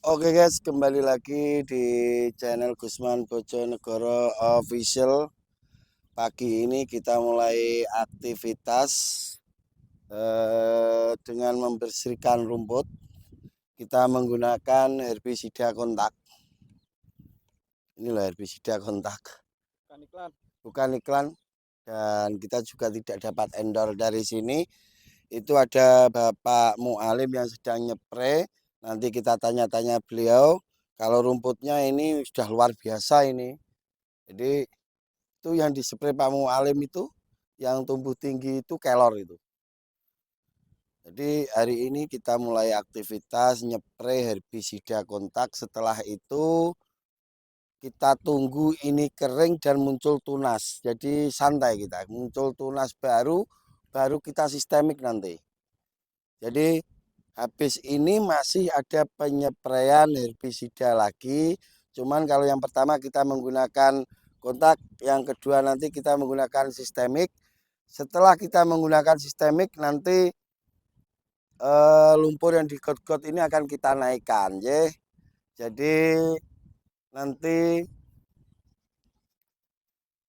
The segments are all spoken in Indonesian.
Oke guys, kembali lagi di channel Gusman Bojonegoro Official. Pagi ini kita mulai aktivitas dengan membersihkan rumput. Kita menggunakan herbisida kontak. Inilah herbisida kontak. Bukan iklan. Bukan iklan. Dan kita juga tidak dapat endorse dari sini. Itu ada Bapak Mualim yang sedang nyepre. Nanti kita tanya-tanya beliau. Kalau rumputnya ini sudah luar biasa ini. Jadi itu yang dispray Pak Mualim itu yang tumbuh tinggi itu kelor itu. Jadi hari ini kita mulai aktivitas nyepre herbisida kontak. Setelah itu kita tunggu ini kering dan muncul tunas. Jadi santai kita. Muncul tunas baru kita sistemik nanti. Jadi habis ini masih ada penyepraian herbisida lagi. Cuman kalau yang pertama kita menggunakan kontak, yang kedua nanti kita menggunakan sistemik. Setelah kita menggunakan sistemik nanti lumpur yang digot-got ini akan kita naikkan, ya. Jadi nanti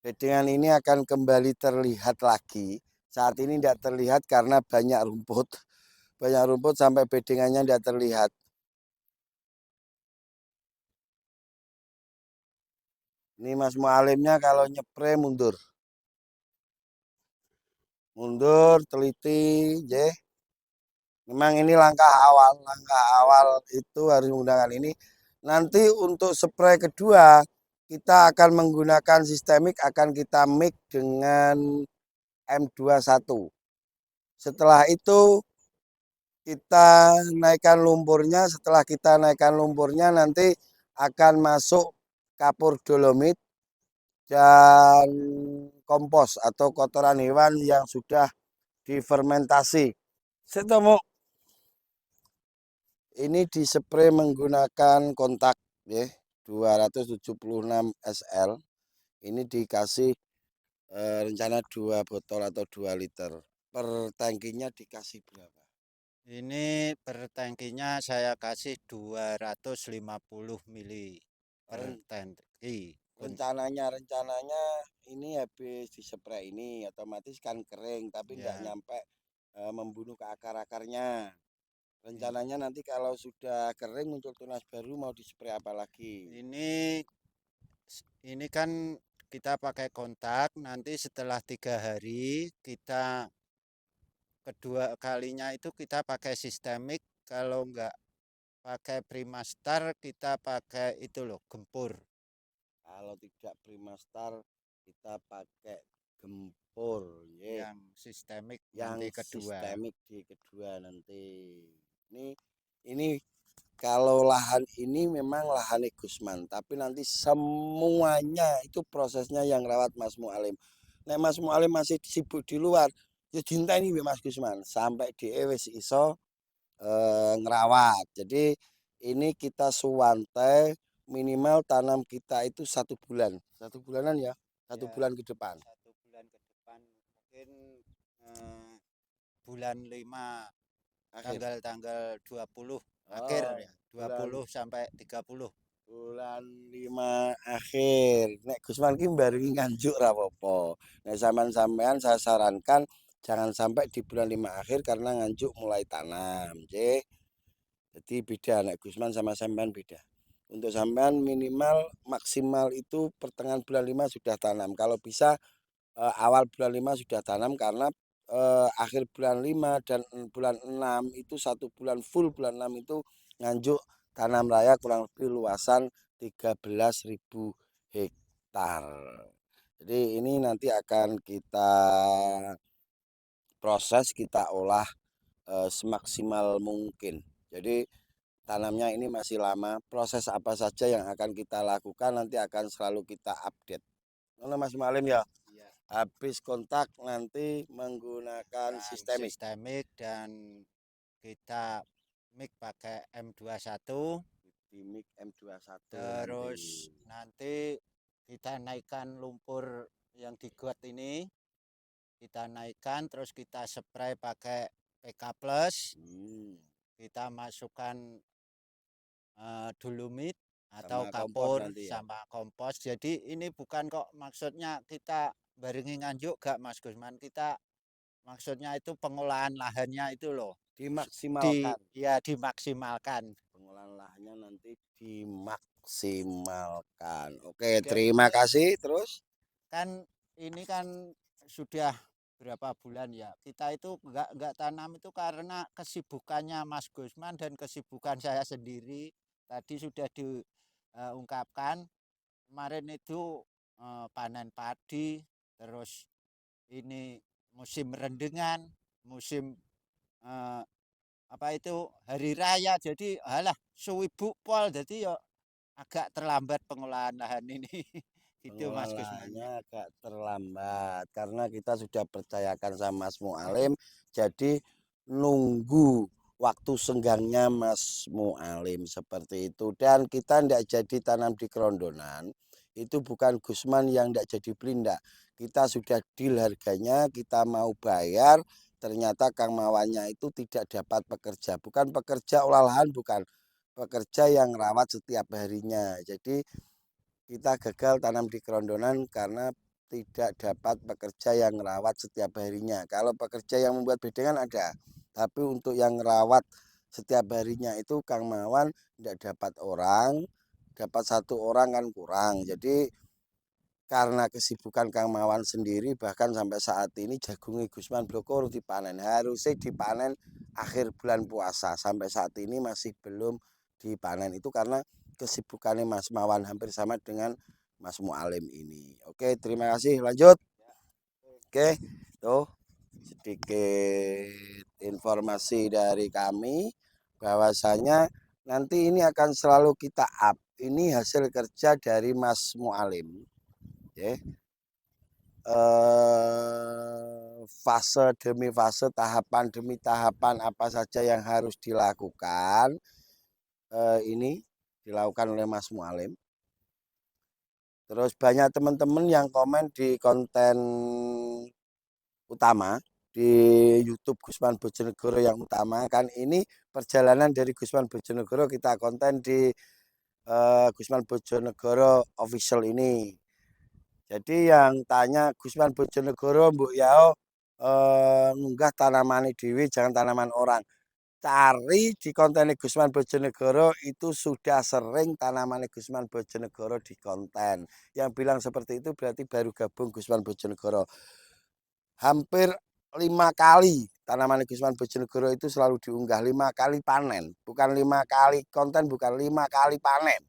bedengan ini akan kembali terlihat lagi. Saat ini tidak terlihat karena banyak rumput. Banyak rumput sampai bedengannya tidak terlihat. Ini Mas Mualimnya kalau nyepre mundur. Mundur, teliti, ya. Memang ini langkah awal. Langkah awal itu harus menggunakan ini. Nanti untuk spray kedua, kita akan menggunakan sistemik, akan kita mix dengan M21. Setelah itu kita naikkan lumpurnya. Setelah kita naikkan lumpurnya nanti akan masuk kapur dolomit dan kompos atau kotoran hewan yang sudah difermentasi. Setemu ini dispray menggunakan kontak ya 276 SL. Ini dikasih rencana 2 botol atau 2 liter. Per tangkinya dikasih berapa? Ini per tangkinya saya kasih 250 mili per Ren- tangki. rencananya ini habis dispray ini otomatis kan kering tapi tidak Ya, nyampe membunuh ke akar-akarnya. i- Rencananya nanti kalau sudah kering muncul tunas baru mau dispray apa lagi? ini ini kan kita pakai kontak. Nanti setelah 3 hari kita kedua kalinya itu kita pakai sistemik. Kalau enggak pakai Primastar kita pakai itu loh gempur. Kalau tidak Primastar kita pakai gempur, ya. Yang sistemik nanti Yang kedua. sistemik di kedua nanti. Ini kalau lahan ini memang lahan Gusman, tapi nanti semuanya itu prosesnya yang rawat Mas Mualim. Nah, Mas Mualim masih sibuk di luar, ya cinta ini Mas Gusman sampai di wis iso ngerawat. Jadi ini kita suwantai minimal tanam kita itu 1 bulan, 1 bulanan ya, satu Ya, bulan ke depan. 1 bulan ke depan mungkin eh, bulan 5 Akhir. tanggal-tanggal 20 akhir Oh, ya, dua bulan puluh sampai 30. bulan 5 akhir. Nek Gusman ki barengi nganjuk ra apa-apa. Nek sampean saya sarankan jangan sampai di bulan 5 akhir karena nganjuk mulai tanam, nggih. Jadi beda nek Gusman sama sampean beda. Untuk sampean minimal maksimal itu pertengahan bulan 5 sudah tanam. Kalau bisa awal bulan 5 sudah tanam karena akhir bulan 5 dan bulan 6 itu 1 bulan full bulan 6 itu nganjuk tanam raya kurang lebih luasan 13.000 hektar. Jadi ini nanti akan kita proses, kita olah semaksimal mungkin. Jadi tanamnya ini masih lama. Proses apa saja yang akan kita lakukan nanti akan selalu kita update. Mana Mas Malim ya? Iya. Habis kontak nanti menggunakan Dan sistemik. sistemik dan kita mix pakai M21. Di mic M21 nanti. Terus nanti kita naikkan lumpur yang digot ini, kita naikkan terus kita spray pakai PK Plus. Hmm. Kita masukkan dolomit atau Sama kompos kapur nanti ya. sama kompos. Jadi ini bukan kok maksudnya kita barengi nganjuk gak Mas Gusman, kita maksudnya itu pengolahan lahannya itu loh Dimaksimalkan. ya dimaksimalkan. Pengolahan lahannya nanti dimaksimalkan. Oke, Udah, terima kasih. Terus kan ini kan sudah berapa bulan ya kita itu nggak tanam itu karena kesibukannya Mas Gusman dan kesibukan saya sendiri tadi sudah diungkapkan kemarin itu panen padi terus ini musim rendengan musim eh, apa itu hari raya jadi halah suwibu pol jadi yo agak terlambat pengolahan lahan ini gitu Mas pengolahan Gusman lahannya ya. agak terlambat karena kita sudah percayakan sama Mas Mualim. Jadi nunggu waktu senggangnya Mas Mualim seperti itu. Dan kita tidak jadi tanam di kerondonan. Itu bukan Gusman yang tidak jadi beli. Kita sudah deal harganya, kita mau bayar. Ternyata Kang Mawannya itu tidak dapat pekerja. Bukan pekerja olah lahan, bukan pekerja yang rawat setiap harinya. Jadi kita gagal tanam di kerondonan karena tidak dapat pekerja yang merawat setiap harinya. Kalau pekerja yang membuat bedengan ada, tapi untuk yang merawat setiap harinya itu Kang Mawan tidak dapat orang, dapat satu orang kan kurang. Jadi karena kesibukan Kang Mawan sendiri bahkan sampai saat ini jagung Gusman Bloko dipanen. Harusnya dipanen akhir bulan puasa. Sampai saat ini masih belum dipanen. Itu karena kesibukannya Mas Mawan hampir sama dengan Mas Mualim ini. Oke, terima kasih. Lanjut. Oke, tuh sedikit informasi dari kami bahwasanya nanti ini akan selalu kita up. Ini hasil kerja dari Mas Mualim. Oke. Fase demi fase, tahapan demi tahapan apa saja yang harus dilakukan. Ini dilakukan oleh Mas Mualim. Terus banyak teman-teman yang komen di konten utama di YouTube Gusman Bojonegoro yang utama kan ini perjalanan dari Gusman Bojonegoro kita konten di Gusman Bojonegoro official ini. Jadi yang tanya Gusman Bojonegoro Mbok Yao ngunggah tanaman dewi jangan tanaman orang. Cari di konten Gusman Bojonegoro itu sudah sering tanaman Gusman Bojonegoro di konten. Yang bilang seperti itu berarti baru gabung Gusman Bojonegoro. Hampir 5 kali tanaman Gusman Bojonegoro itu selalu diunggah 5 kali panen. Bukan 5 kali konten, bukan 5 kali panen.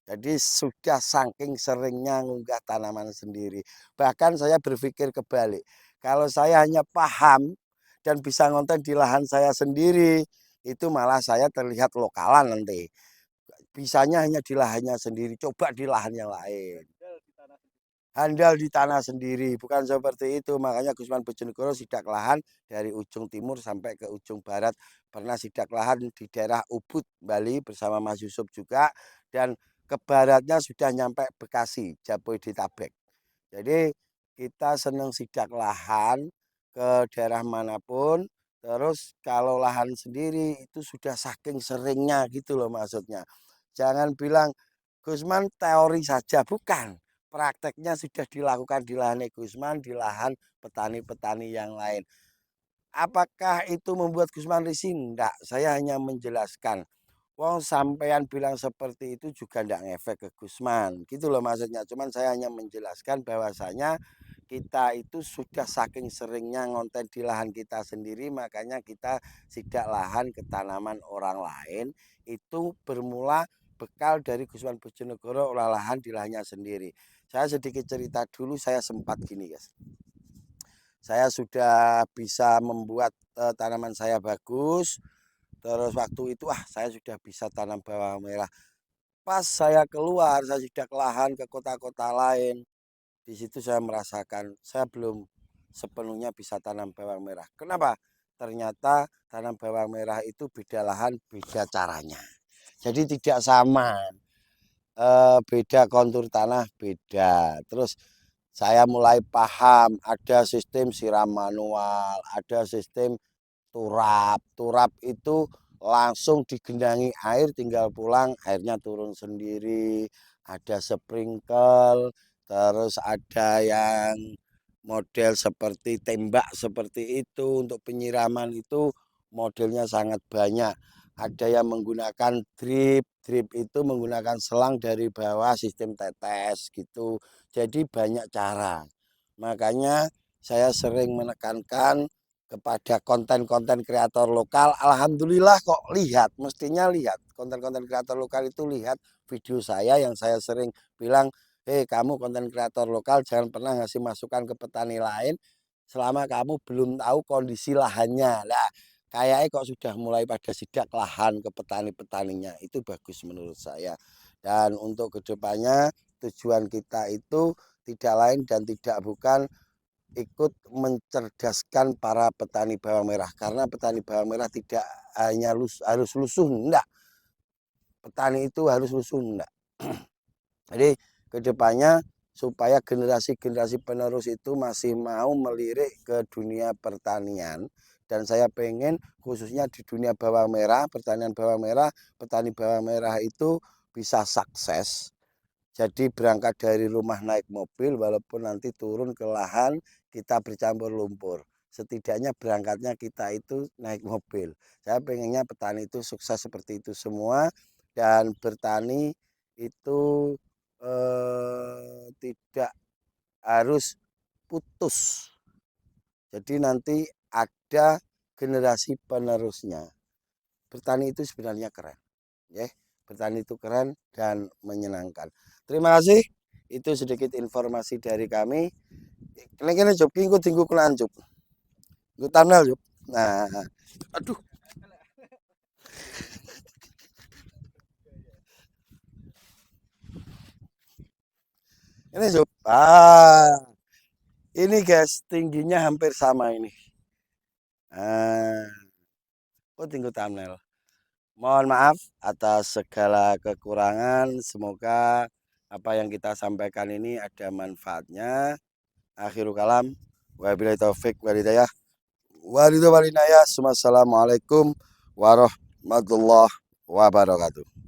Jadi sudah saking seringnya ngunggah tanaman sendiri. Bahkan saya berpikir kebalik. Kalau saya hanya paham dan bisa ngonten di lahan saya sendiri, itu malah saya terlihat lokalan nanti. Bisanya hanya di lahannya sendiri, coba di lahan yang lain. Handal di tanah sendiri, bukan seperti itu. Makanya Gusman Bojonegoro sidak lahan dari ujung timur sampai ke ujung barat. Pernah sidak lahan di daerah Ubud, Bali bersama Mas Yusuf juga. Dan ke baratnya sudah nyampe Bekasi, Jabodetabek. Jadi kita senang sidak lahan ke daerah manapun. Terus kalau lahan sendiri itu sudah saking seringnya gitu loh maksudnya. Jangan bilang Gusman teori saja, bukan. Prakteknya sudah dilakukan di lahan Gusman, di lahan petani-petani yang lain. Apakah itu membuat Gusman risih? Enggak, saya hanya menjelaskan. Wong sampean bilang seperti itu juga enggak ngefek ke Gusman. Gitu loh maksudnya. Cuman saya hanya menjelaskan bahwasanya kita itu sudah saking seringnya ngonten di lahan kita sendiri, makanya kita sidak lahan ke tanaman orang lain. Itu bermula bekal dari Gusman Bojonegoro olah lahan di lahannya sendiri. Saya sedikit cerita dulu, saya sempat gini guys. Saya sudah bisa membuat tanaman saya bagus. Terus waktu itu saya sudah bisa tanam bawang merah. Pas saya keluar, saya sidak lahan ke kota-kota lain. Di situ saya merasakan saya belum sepenuhnya bisa tanam bawang merah. Kenapa? Ternyata tanam bawang merah itu beda lahan, beda caranya. Jadi tidak sama. Beda kontur tanah, beda. Terus saya mulai paham ada sistem siram manual, ada sistem turap. Turap itu langsung digenangi air, tinggal pulang airnya turun sendiri. Ada sprinkle, terus ada yang model seperti tembak seperti itu. Untuk penyiraman itu modelnya sangat banyak. Ada yang menggunakan drip, drip itu menggunakan selang dari bawah sistem tetes gitu. Jadi banyak cara. Makanya saya sering menekankan kepada konten-konten kreator lokal. Alhamdulillah kok lihat, mestinya lihat konten-konten kreator lokal itu, lihat video saya yang saya sering bilang, kamu konten kreator lokal jangan pernah ngasih masukan ke petani lain selama kamu belum tahu kondisi lahannya. Nah, kayaknya kok sudah mulai pada sidak lahan ke petani-petaninya, itu bagus menurut saya. Dan untuk kedepannya tujuan kita itu tidak lain dan tidak bukan ikut mencerdaskan para petani bawang merah, karena petani bawang merah tidak hanya harus lusuh, enggak, petani itu harus lusuh, enggak. Jadi kedepannya supaya generasi-generasi penerus itu masih mau melirik ke dunia pertanian, dan saya pengen khususnya di dunia bawang merah, pertanian bawang merah, petani bawang merah itu bisa sukses. Jadi berangkat dari rumah naik mobil, walaupun nanti turun ke lahan kita bercampur lumpur. Setidaknya berangkatnya kita itu naik mobil. Saya pengennya petani itu sukses seperti itu semua, dan bertani itu tidak harus putus. Jadi nanti ada generasi penerusnya. Bertani itu sebenarnya keren. Ya, bertani itu keren dan menyenangkan. Terima kasih. Itu sedikit informasi dari kami. Kene Job ki engko dienggo kelan Job. Engko tunnel Job. Nah, aduh. Ini Job. Ini guys, tingginya hampir sama ini. Oh, tinggal thumbnail. Mohon maaf atas segala kekurangan. Semoga apa yang kita sampaikan ini ada manfaatnya. Akhirul kalam. Wabillahi taufik walhidayah. Wassalamualaikum warahmatullahi wabarakatuh.